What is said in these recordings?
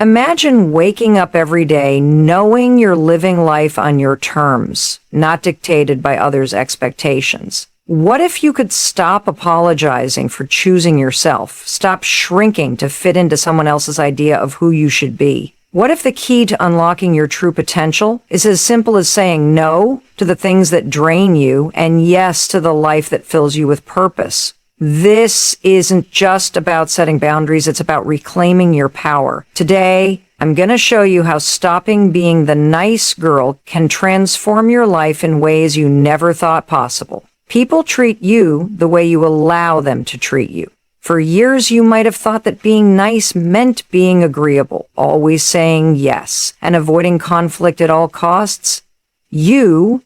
Imagine waking up every day knowing you're living life on your terms, not dictated by others' expectations. What if you could stop apologizing for choosing yourself, stop shrinking to fit into someone else's idea of who you should be? What if the key to unlocking your true potential is as simple as saying no to the things that drain you and yes to the life that fills you with purpose? This isn't just about setting boundaries, it's about reclaiming your power. Today, I'm going to show you how stopping being the nice girl can transform your life in ways you never thought possible. People treat you the way you allow them to treat you. For years, you might have thought that being nice meant being agreeable, always saying yes, and avoiding conflict at all costs. You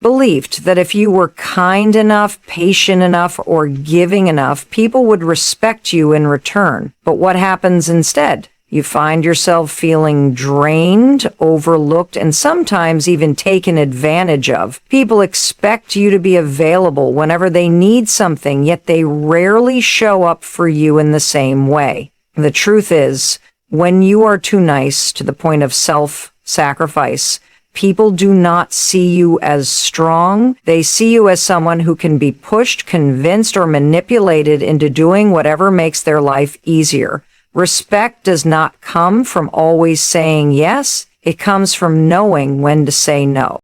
believed that if you were kind enough, patient enough, or giving enough, people would respect you in return. But what happens instead? You find yourself feeling drained, overlooked, and sometimes even taken advantage of. People expect you to be available whenever they need something, yet they rarely show up for you in the same way. The truth is, when you are too nice to the point of self-sacrifice, people do not see you as strong. They see you as someone who can be pushed, convinced, or manipulated into doing whatever makes their life easier. Respect does not come from always saying yes. It comes from knowing when to say no.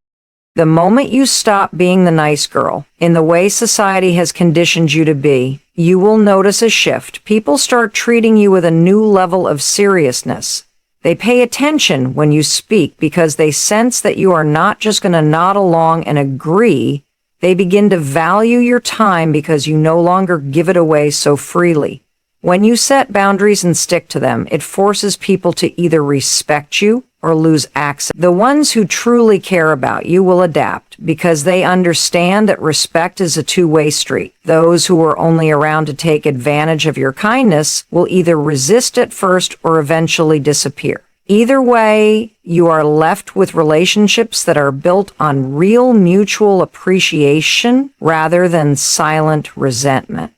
The moment you stop being the nice girl in the way society has conditioned you to be, you will notice a shift. People start treating you with a new level of seriousness. They pay attention when you speak because they sense that you are not just going to nod along and agree. They begin to value your time because you no longer give it away so freely. When you set boundaries and stick to them, it forces people to either respect you or lose access. The ones who truly care about you will adapt because they understand that respect is a two-way street. Those who are only around to take advantage of your kindness will either resist at first or eventually disappear. Either way, you are left with relationships that are built on real mutual appreciation rather than silent resentment.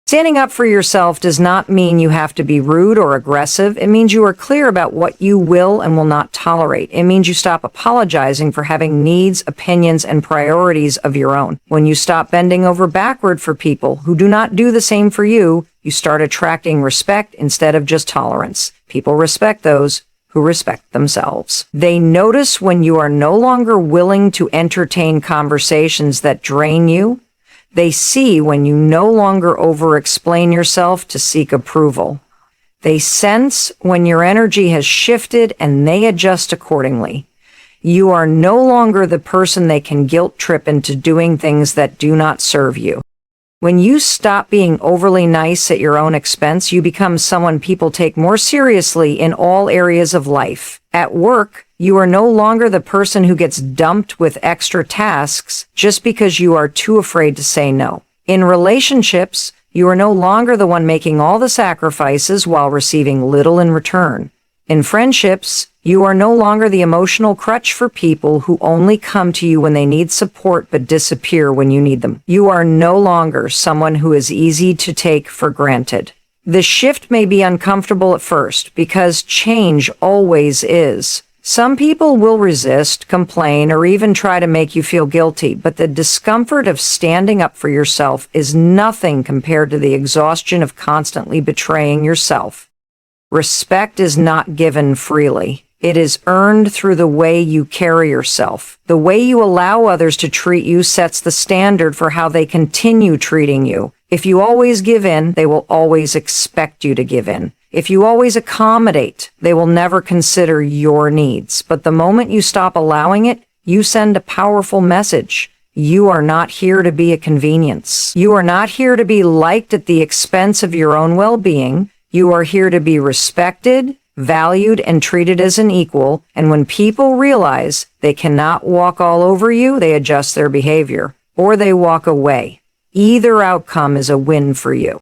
Standing up for yourself does not mean you have to be rude or aggressive. It means you are clear about what you will and will not tolerate. It means you stop apologizing for having needs, opinions, and priorities of your own. When you stop bending over backward for people who do not do the same for you, you start attracting respect instead of just tolerance. People respect those who respect themselves. They notice when you are no longer willing to entertain conversations that drain you. They see when you no longer over-explain yourself to seek approval. They sense when your energy has shifted and they adjust accordingly. You are no longer the person they can guilt trip into doing things that do not serve you. When you stop being overly nice at your own expense, you become someone people take more seriously in all areas of life. At work, you are no longer the person who gets dumped with extra tasks just because you are too afraid to say no. In relationships, you are no longer the one making all the sacrifices while receiving little in return. In friendships, you are no longer the emotional crutch for people who only come to you when they need support but disappear when you need them. You are no longer someone who is easy to take for granted. The shift may be uncomfortable at first because change always is. Some people will resist, complain, or even try to make you feel guilty, but the discomfort of standing up for yourself is nothing compared to the exhaustion of constantly betraying yourself. Respect is not given freely. It is earned through the way you carry yourself. The way you allow others to treat you sets the standard for how they continue treating you. If you always give in, they will always expect you to give in. If you always accommodate, they will never consider your needs. But the moment you stop allowing it, you send a powerful message. You are not here to be a convenience. You are not here to be liked at the expense of your own well-being. You are here to be respected, valued, and treated as an equal. And when people realize they cannot walk all over you, they adjust their behavior or they walk away. Either outcome is a win for you.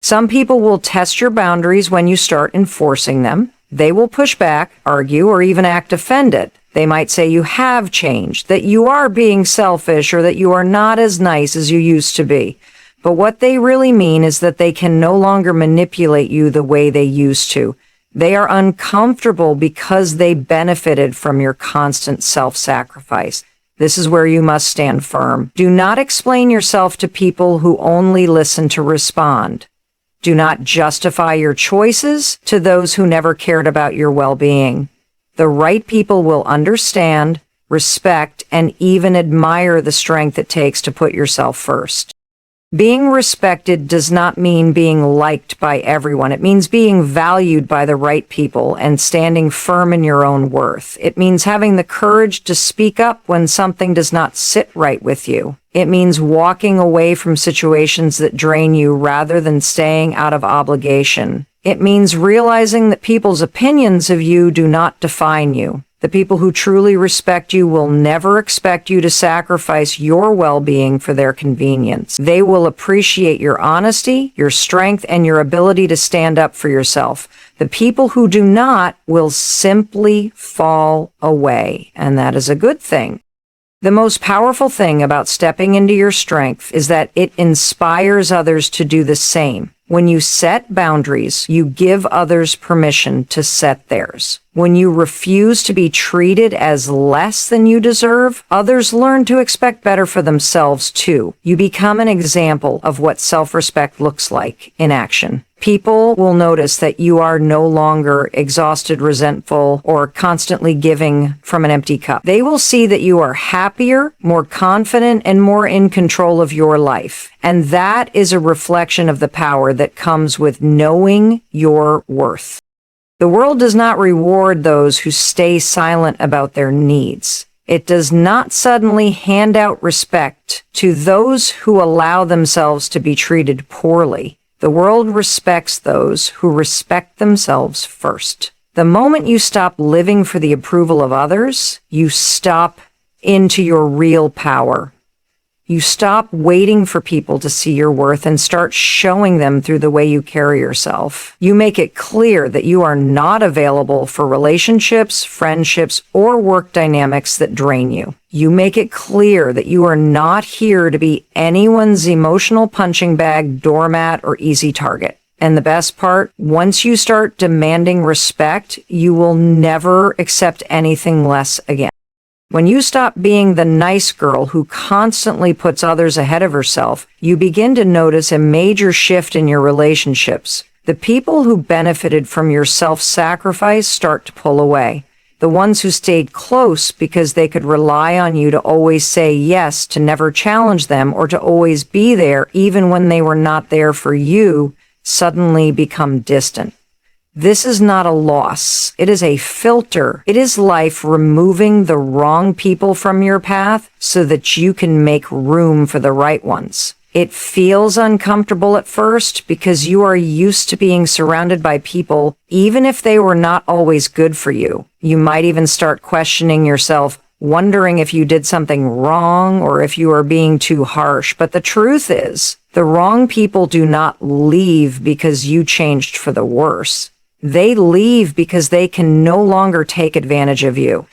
Some people will test your boundaries when you start enforcing them. They will push back, argue, or even act offended. They might say you have changed, that you are being selfish, or that you are not as nice as you used to be. But what they really mean is that they can no longer manipulate you the way they used to. They are uncomfortable because they benefited from your constant self-sacrifice. This is where you must stand firm. Do not explain yourself to people who only listen to respond. Do not justify your choices to those who never cared about your well-being. The right people will understand, respect, and even admire the strength it takes to put yourself first. Being respected does not mean being liked by everyone. It means being valued by the right people and standing firm in your own worth. It means having the courage to speak up when something does not sit right with you. It means walking away from situations that drain you rather than staying out of obligation. It means realizing that people's opinions of you do not define you. The people who truly respect you will never expect you to sacrifice your well-being for their convenience. They will appreciate your honesty, your strength, and your ability to stand up for yourself. The people who do not will simply fall away, and that is a good thing. The most powerful thing about stepping into your strength is that it inspires others to do the same. When you set boundaries, you give others permission to set theirs. When you refuse to be treated as less than you deserve, others learn to expect better for themselves too. You become an example of what self-respect looks like in action. People will notice that you are no longer exhausted, resentful, or constantly giving from an empty cup. They will see that you are happier, more confident, and more in control of your life. And that is a reflection of the power that comes with knowing your worth. The world does not reward those who stay silent about their needs. It does not suddenly hand out respect to those who allow themselves to be treated poorly. The world respects those who respect themselves first. The moment you stop living for the approval of others, you stop into your real power. You stop waiting for people to see your worth and start showing them through the way you carry yourself. You make it clear that you are not available for relationships, friendships, or work dynamics that drain you. You make it clear that you are not here to be anyone's emotional punching bag, doormat, or easy target. And the best part, once you start demanding respect, you will never accept anything less again. When you stop being the nice girl who constantly puts others ahead of herself, you begin to notice a major shift in your relationships. The people who benefited from your self-sacrifice start to pull away. The ones who stayed close because they could rely on you to always say yes, to never challenge them, or to always be there even when they were not there for you, suddenly become distant. This is not a loss. It is a filter. It is life removing the wrong people from your path so that you can make room for the right ones. It feels uncomfortable at first because you are used to being surrounded by people, even if they were not always good for you. You might even start questioning yourself, wondering if you did something wrong or if you are being too harsh. But the truth is, the wrong people do not leave because you changed for the worse. They leave because they can no longer take advantage of you.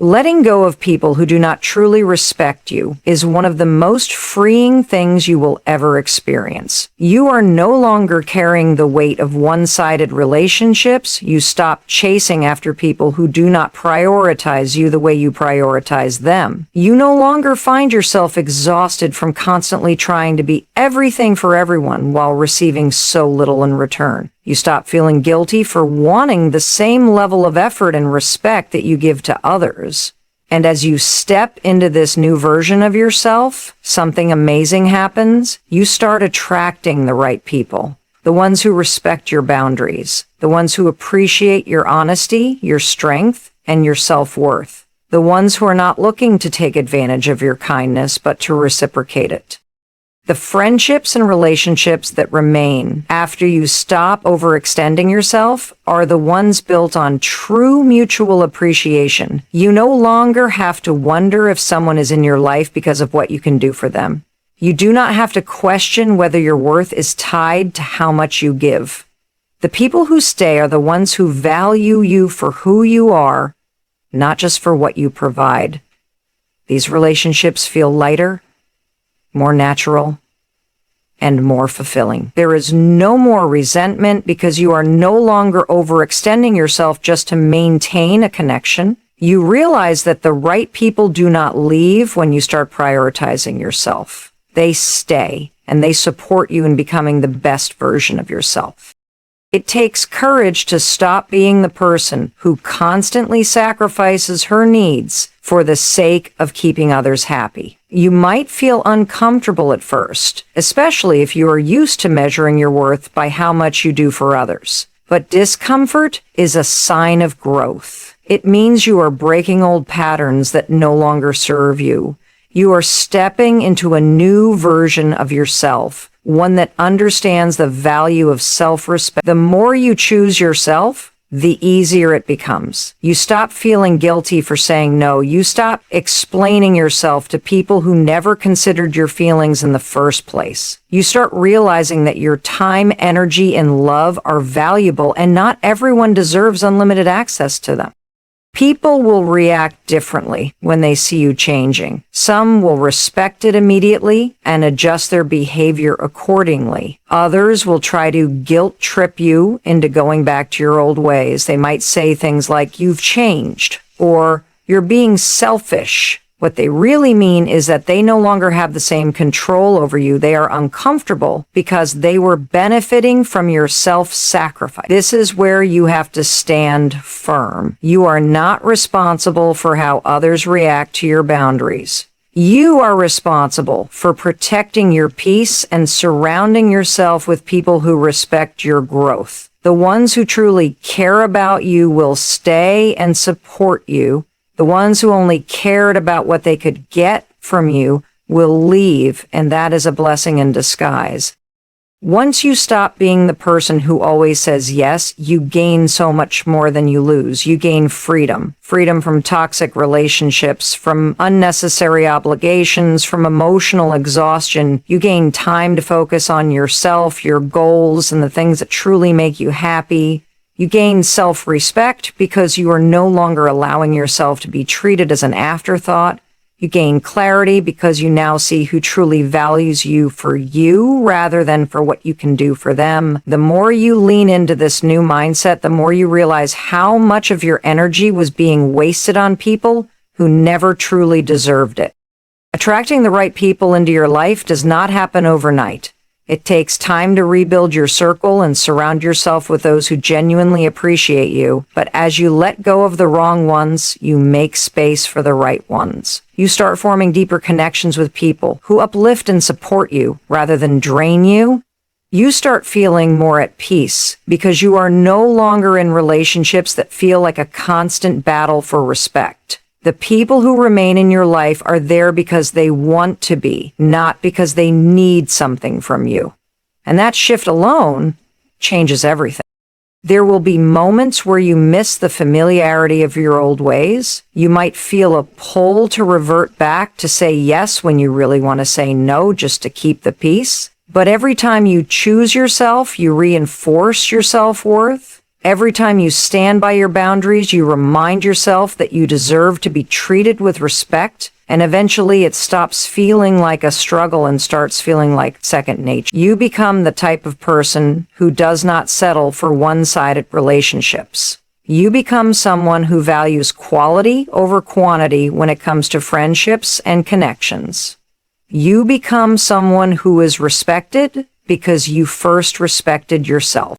Letting go of people who do not truly respect you is one of the most freeing things you will ever experience. You are no longer carrying the weight of one-sided relationships. You stop chasing after people who do not prioritize you the way you prioritize them. You no longer find yourself exhausted from constantly trying to be everything for everyone while receiving so little in return. You stop feeling guilty for wanting the same level of effort and respect that you give to others. And as you step into this new version of yourself, something amazing happens. You start attracting the right people, the ones who respect your boundaries, the ones who appreciate your honesty, your strength, and your self-worth, the ones who are not looking to take advantage of your kindness, but to reciprocate it. The friendships and relationships that remain after you stop overextending yourself are the ones built on true mutual appreciation. You no longer have to wonder if someone is in your life because of what you can do for them. You do not have to question whether your worth is tied to how much you give. The people who stay are the ones who value you for who you are, not just for what you provide. These relationships feel lighter, more natural, and more fulfilling. There is no more resentment because you are no longer overextending yourself just to maintain a connection. You realize that the right people do not leave when you start prioritizing yourself. They stay, and they support you in becoming the best version of yourself. It takes courage to stop being the person who constantly sacrifices her needs for the sake of keeping others happy. You might feel uncomfortable at first, especially if you are used to measuring your worth by how much you do for others. But discomfort is a sign of growth. It means you are breaking old patterns that no longer serve you. You are stepping into a new version of yourself, one that understands the value of self-respect. The more you choose yourself, the easier it becomes. You stop feeling guilty for saying no. You stop explaining yourself to people who never considered your feelings in the first place. You start realizing that your time, energy, and love are valuable, and not everyone deserves unlimited access to them. People will react differently when they see you changing. Some will respect it immediately and adjust their behavior accordingly. Others will try to guilt trip you into going back to your old ways. They might say things like, "You've changed," or "You're being selfish." What they really mean is that they no longer have the same control over you. They are uncomfortable because they were benefiting from your self-sacrifice. This is where you have to stand firm. You are not responsible for how others react to your boundaries. You are responsible for protecting your peace and surrounding yourself with people who respect your growth. The ones who truly care about you will stay and support you. The ones who only cared about what they could get from you will leave, and that is a blessing in disguise. Once you stop being the person who always says yes, you gain so much more than you lose. You gain freedom. Freedom from toxic relationships, from unnecessary obligations, from emotional exhaustion. You gain time to focus on yourself, your goals, and the things that truly make you happy. You gain self-respect because you are no longer allowing yourself to be treated as an afterthought. You gain clarity because you now see who truly values you for you rather than for what you can do for them. The more you lean into this new mindset, the more you realize how much of your energy was being wasted on people who never truly deserved it. Attracting the right people into your life does not happen overnight. It takes time to rebuild your circle and surround yourself with those who genuinely appreciate you. But as you let go of the wrong ones, you make space for the right ones. You start forming deeper connections with people who uplift and support you rather than drain you. You start feeling more at peace because you are no longer in relationships that feel like a constant battle for respect. The people who remain in your life are there because they want to be, not because they need something from you. And that shift alone changes everything. There will be moments where you miss the familiarity of your old ways. You might feel a pull to revert back to say yes when you really want to say no just to keep the peace. But every time you choose yourself, you reinforce your self-worth. Every time you stand by your boundaries, you remind yourself that you deserve to be treated with respect, and eventually it stops feeling like a struggle and starts feeling like second nature. You become the type of person who does not settle for one-sided relationships. You become someone who values quality over quantity when it comes to friendships and connections. You become someone who is respected because you first respected yourself.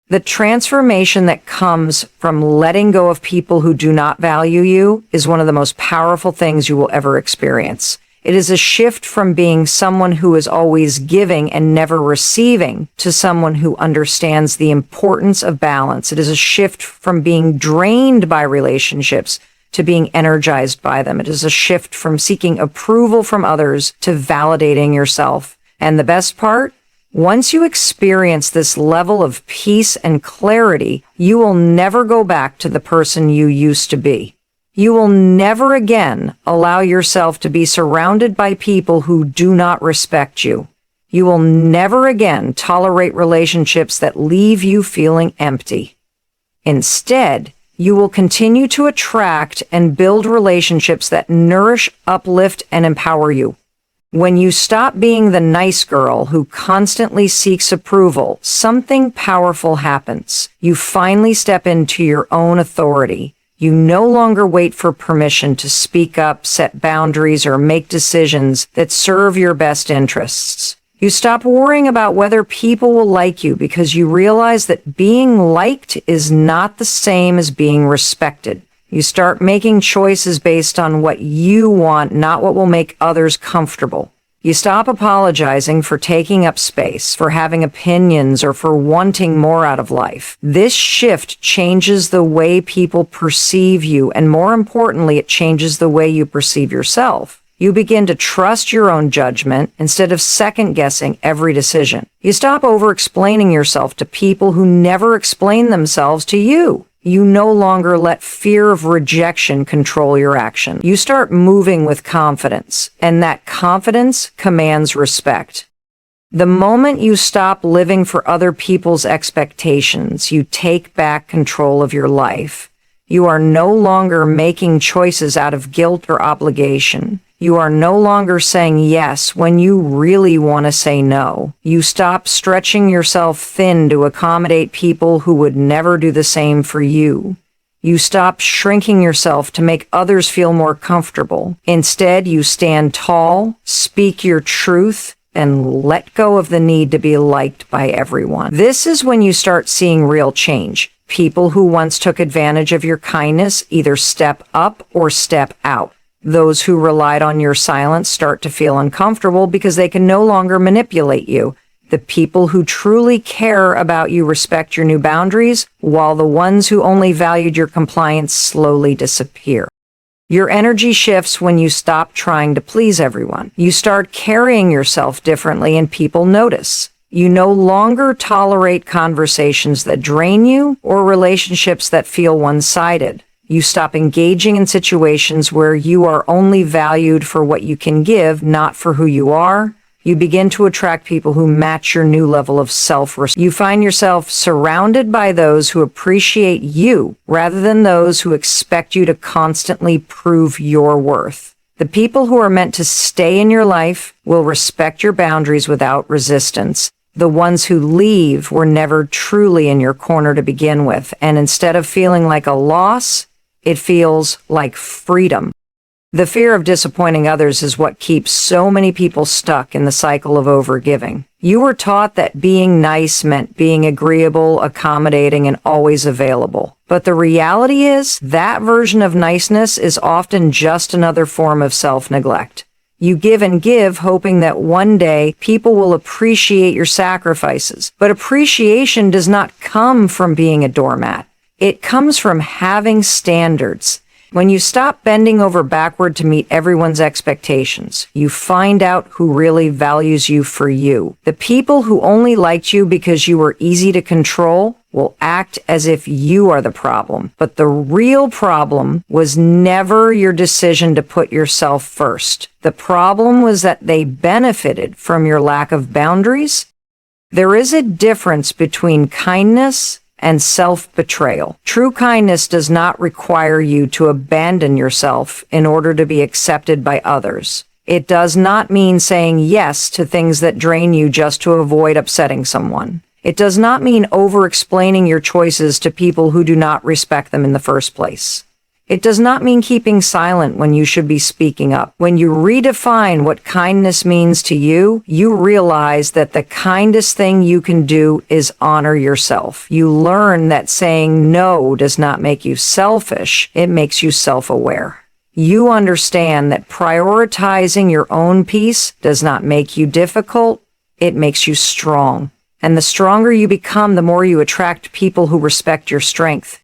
The transformation that comes from letting go of people who do not value you is one of the most powerful things you will ever experience. It is a shift from being someone who is always giving and never receiving to someone who understands the importance of balance. It is a shift from being drained by relationships to being energized by them. It is a shift from seeking approval from others to validating yourself. And the best part? Once you experience this level of peace and clarity, you will never go back to the person you used to be. You will never again allow yourself to be surrounded by people who do not respect you. You will never again tolerate relationships that leave you feeling empty. Instead, you will continue to attract and build relationships that nourish, uplift, and empower you. When you stop being the nice girl who constantly seeks approval, something powerful happens. You finally step into your own authority. You no longer wait for permission to speak up, set boundaries, or make decisions that serve your best interests. You stop worrying about whether people will like you because you realize that being liked is not the same as being respected. You start making choices based on what you want, not what will make others comfortable. You stop apologizing for taking up space, for having opinions, or for wanting more out of life. This shift changes the way people perceive you, and more importantly, it changes the way you perceive yourself. You begin to trust your own judgment instead of second-guessing every decision. You stop over-explaining yourself to people who never explain themselves to you. You no longer let fear of rejection control your action. You start moving with confidence, and that confidence commands respect. The moment you stop living for other people's expectations, you take back control of your life. You are no longer making choices out of guilt or obligation. You are no longer saying yes when you really want to say no. You stop stretching yourself thin to accommodate people who would never do the same for you. You stop shrinking yourself to make others feel more comfortable. Instead, you stand tall, speak your truth, and let go of the need to be liked by everyone. This is when you start seeing real change. People who once took advantage of your kindness either step up or step out. Those who relied on your silence start to feel uncomfortable because they can no longer manipulate you. The people who truly care about you respect your new boundaries, while the ones who only valued your compliance slowly disappear. Your energy shifts when you stop trying to please everyone. You start carrying yourself differently and people notice. You no longer tolerate conversations that drain you or relationships that feel one-sided. You stop engaging in situations where you are only valued for what you can give, not for who you are. You begin to attract people who match your new level of self-respect. You find yourself surrounded by those who appreciate you rather than those who expect you to constantly prove your worth. The people who are meant to stay in your life will respect your boundaries without resistance. The ones who leave were never truly in your corner to begin with, and instead of feeling like a loss, it feels like freedom. The fear of disappointing others is what keeps so many people stuck in the cycle of overgiving. You were taught that being nice meant being agreeable, accommodating, and always available. But the reality is, that version of niceness is often just another form of self-neglect. You give and give, hoping that one day people will appreciate your sacrifices. But appreciation does not come from being a doormat. It comes from having standards. When you stop bending over backward to meet everyone's expectations, you find out who really values you for you. The people who only liked you because you were easy to control will act as if you are the problem. But the real problem was never your decision to put yourself first. The problem was that they benefited from your lack of boundaries. There is a difference between kindness and self-betrayal. True kindness does not require you to abandon yourself in order to be accepted by others. It does not mean saying yes to things that drain you just to avoid upsetting someone. It does not mean over-explaining your choices to people who do not respect them in the first place. It does not mean keeping silent when you should be speaking up. When you redefine what kindness means to you, you realize that the kindest thing you can do is honor yourself. You learn that saying no does not make you selfish, it makes you self-aware. You understand that prioritizing your own peace does not make you difficult, it makes you strong. And the stronger you become, the more you attract people who respect your strength.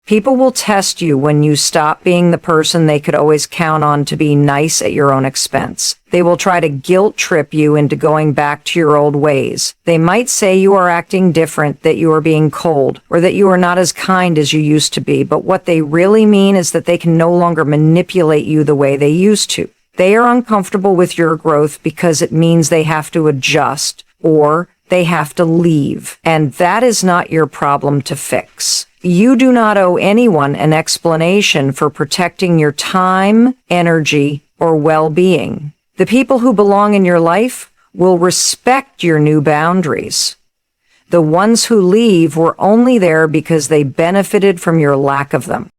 People will test you when you stop being the person they could always count on to be nice at your own expense. They will try to guilt trip you into going back to your old ways. They might say you are acting different, that you are being cold, or that you are not as kind as you used to be, but what they really mean is that they can no longer manipulate you the way they used to. They are uncomfortable with your growth because it means they have to adjust, or they have to leave, and that is not your problem to fix. You do not owe anyone an explanation for protecting your time, energy, or well-being. The people who belong in your life will respect your new boundaries. The ones who leave were only there because they benefited from your lack of them.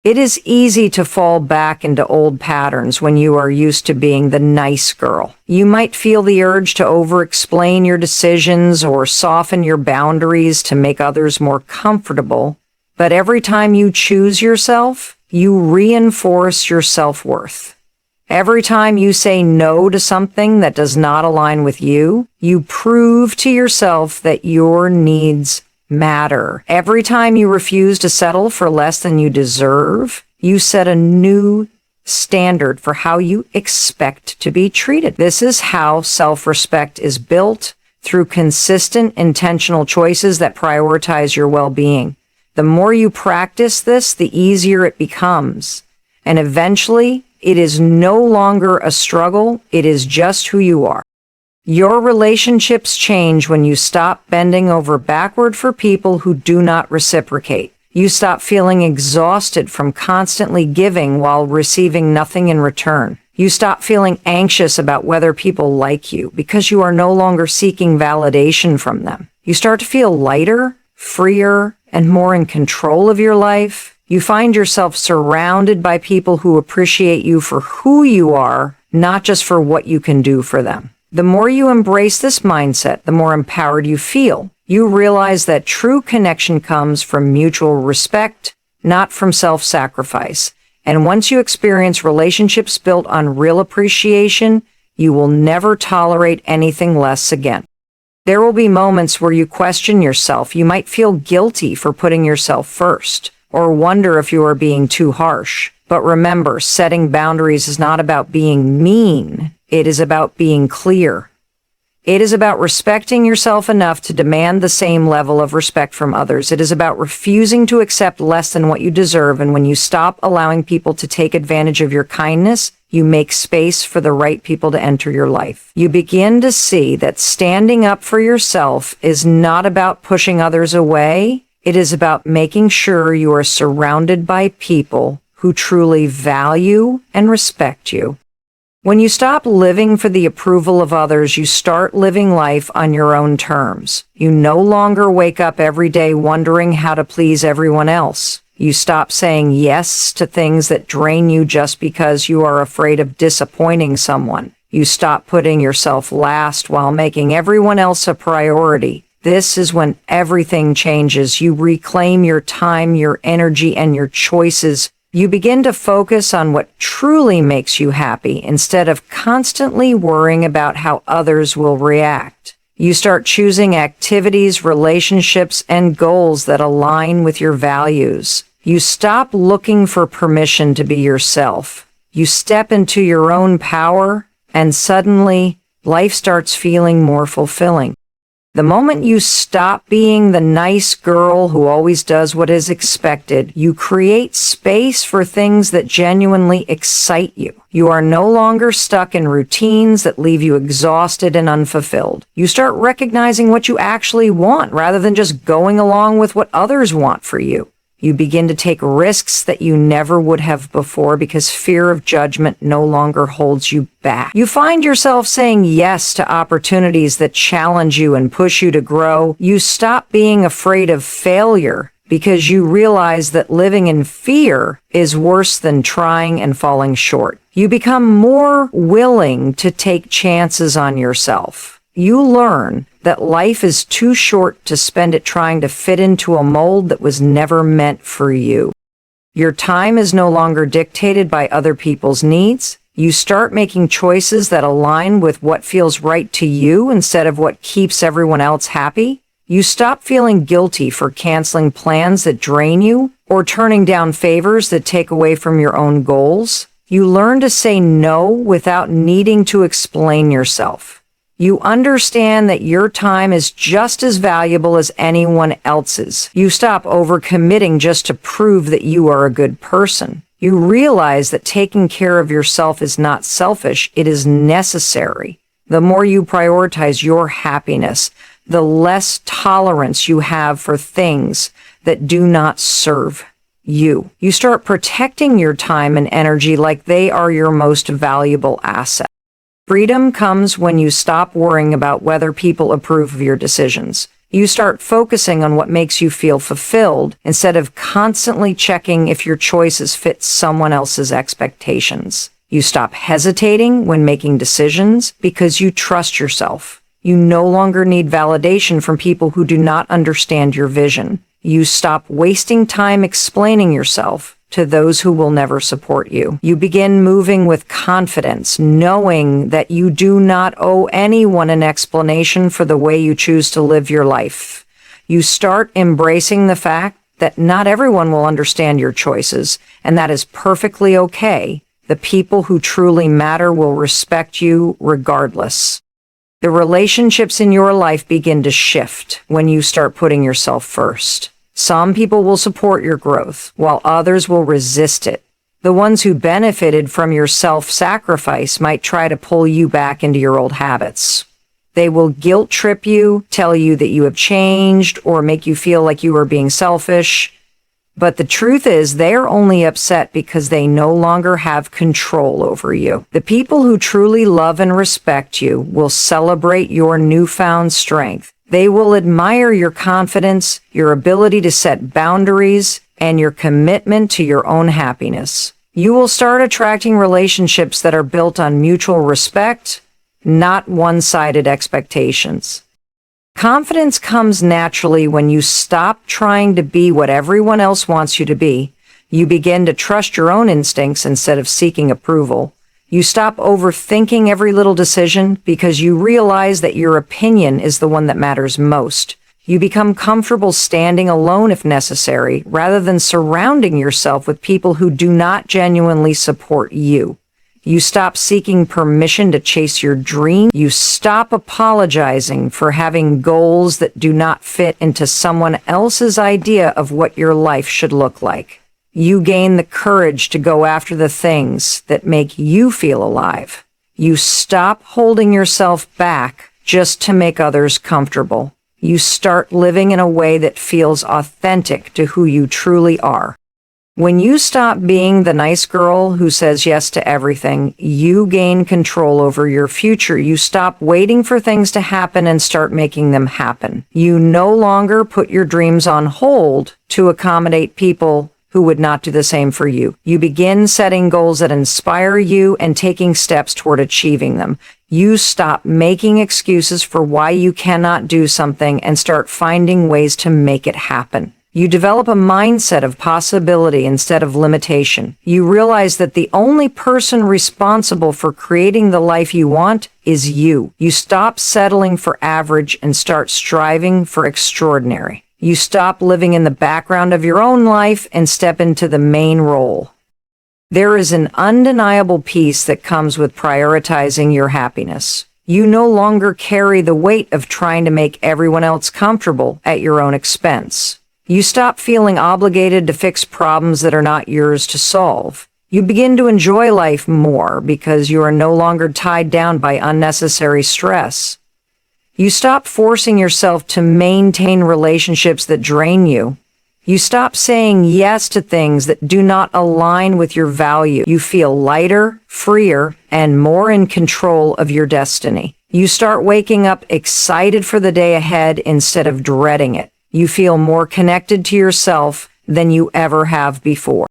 It is easy to fall back into old patterns when you are used to being the nice girl. You might feel the urge to over-explain your decisions or soften your boundaries to make others more comfortable. But every time you choose yourself, you reinforce your self-worth. Every time you say no to something that does not align with you, you prove to yourself that your needs matter. Every time you refuse to settle for less than you deserve, you set a new standard for how you expect to be treated. This is how self-respect is built, through consistent, intentional choices that prioritize your well-being. The more you practice this, the easier it becomes. And eventually, it is no longer a struggle, it is just who you are. Your relationships change when you stop bending over backward for people who do not reciprocate. You stop feeling exhausted from constantly giving while receiving nothing in return. You stop feeling anxious about whether people like you because you are no longer seeking validation from them. You start to feel lighter, freer, and more in control of your life. You find yourself surrounded by people who appreciate you for who you are, not just for what you can do for them. The more you embrace this mindset, the more empowered you feel. You realize that true connection comes from mutual respect, not from self-sacrifice. And once you experience relationships built on real appreciation, you will never tolerate anything less again. There will be moments where you question yourself. You might feel guilty for putting yourself first, or wonder if you are being too harsh. But remember, setting boundaries is not about being mean. It is about being clear. It is about respecting yourself enough to demand the same level of respect from others. It is about refusing to accept less than what you deserve. And when you stop allowing people to take advantage of your kindness, you make space for the right people to enter your life. You begin to see that standing up for yourself is not about pushing others away. It is about making sure you are surrounded by people who truly value and respect you. When you stop living for the approval of others, you start living life on your own terms. You no longer wake up every day wondering how to please everyone else. You stop saying yes to things that drain you just because you are afraid of disappointing someone. You stop putting yourself last while making everyone else a priority. This is when everything changes. You reclaim your time, your energy, and your choices. You begin to focus on what truly makes you happy instead of constantly worrying about how others will react. You start choosing activities, relationships, and goals that align with your values. You stop looking for permission to be yourself. You step into your own power, and suddenly, life starts feeling more fulfilling. The moment you stop being the nice girl who always does what is expected, you create space for things that genuinely excite you. You are no longer stuck in routines that leave you exhausted and unfulfilled. You start recognizing what you actually want rather than just going along with what others want for you. You begin to take risks that you never would have before because fear of judgment no longer holds you back. You find yourself saying yes to opportunities that challenge you and push you to grow. You stop being afraid of failure because you realize that living in fear is worse than trying and falling short. You become more willing to take chances on yourself. You learn that life is too short to spend it trying to fit into a mold that was never meant for you. Your time is no longer dictated by other people's needs. You start making choices that align with what feels right to you instead of what keeps everyone else happy. You stop feeling guilty for canceling plans that drain you or turning down favors that take away from your own goals. You learn to say no without needing to explain yourself. You understand that your time is just as valuable as anyone else's. You stop overcommitting just to prove that you are a good person. You realize that taking care of yourself is not selfish, it is necessary. The more you prioritize your happiness, the less tolerance you have for things that do not serve you. You start protecting your time and energy like they are your most valuable asset. Freedom comes when you stop worrying about whether people approve of your decisions. You start focusing on what makes you feel fulfilled instead of constantly checking if your choices fit someone else's expectations. You stop hesitating when making decisions because you trust yourself. You no longer need validation from people who do not understand your vision. You stop wasting time explaining yourself to those who will never support you. You begin moving with confidence, knowing that you do not owe anyone an explanation for the way you choose to live your life. You start embracing the fact that not everyone will understand your choices, and that is perfectly okay. The people who truly matter will respect you regardless. The relationships in your life begin to shift when you start putting yourself first. Some people will support your growth, while others will resist it. The ones who benefited from your self-sacrifice might try to pull you back into your old habits. They will guilt trip you, tell you that you have changed, or make you feel like you are being selfish. But the truth is, they are only upset because they no longer have control over you. The people who truly love and respect you will celebrate your newfound strength. They will admire your confidence, your ability to set boundaries, and your commitment to your own happiness. You will start attracting relationships that are built on mutual respect, not one-sided expectations. Confidence comes naturally when you stop trying to be what everyone else wants you to be. You begin to trust your own instincts instead of seeking approval. You stop overthinking every little decision because you realize that your opinion is the one that matters most. You become comfortable standing alone if necessary, rather than surrounding yourself with people who do not genuinely support you. You stop seeking permission to chase your dream. You stop apologizing for having goals that do not fit into someone else's idea of what your life should look like. You gain the courage to go after the things that make you feel alive. You stop holding yourself back just to make others comfortable. You start living in a way that feels authentic to who you truly are. When you stop being the nice girl who says yes to everything, you gain control over your future. You stop waiting for things to happen and start making them happen. You no longer put your dreams on hold to accommodate people who would not do the same for you. You begin setting goals that inspire you and taking steps toward achieving them. You stop making excuses for why you cannot do something and start finding ways to make it happen. You develop a mindset of possibility instead of limitation. You realize that the only person responsible for creating the life you want is you. You stop settling for average and start striving for extraordinary. You stop living in the background of your own life and step into the main role. There is an undeniable peace that comes with prioritizing your happiness. You no longer carry the weight of trying to make everyone else comfortable at your own expense. You stop feeling obligated to fix problems that are not yours to solve. You begin to enjoy life more because you are no longer tied down by unnecessary stress. You stop forcing yourself to maintain relationships that drain you. You stop saying yes to things that do not align with your value. You feel lighter, freer, and more in control of your destiny. You start waking up excited for the day ahead instead of dreading it. You feel more connected to yourself than you ever have before.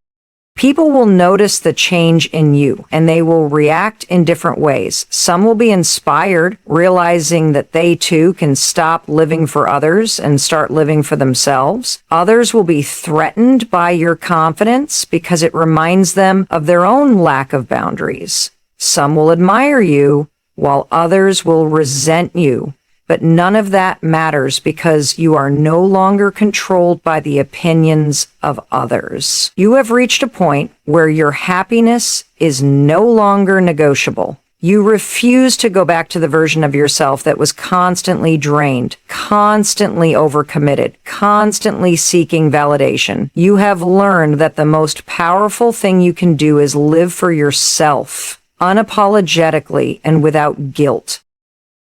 People will notice the change in you, and they will react in different ways. Some will be inspired, realizing that they too can stop living for others and start living for themselves. Others will be threatened by your confidence because it reminds them of their own lack of boundaries. Some will admire you, while others will resent you. But none of that matters because you are no longer controlled by the opinions of others. You have reached a point where your happiness is no longer negotiable. You refuse to go back to the version of yourself that was constantly drained, constantly overcommitted, constantly seeking validation. You have learned that the most powerful thing you can do is live for yourself, unapologetically and without guilt.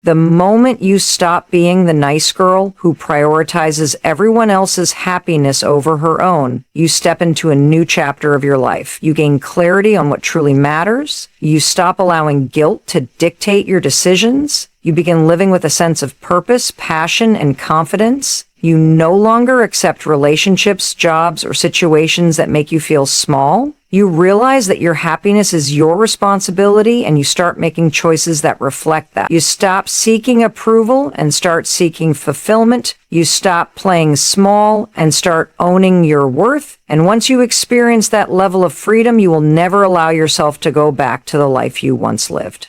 The moment you stop being the nice girl who prioritizes everyone else's happiness over her own, you step into a new chapter of your life. You gain clarity on what truly matters. You stop allowing guilt to dictate your decisions. You begin living with a sense of purpose, passion, and confidence. You no longer accept relationships, jobs, or situations that make you feel small. You realize that your happiness is your responsibility, and you start making choices that reflect that. You stop seeking approval and start seeking fulfillment. You stop playing small and start owning your worth. And once you experience that level of freedom, you will never allow yourself to go back to the life you once lived.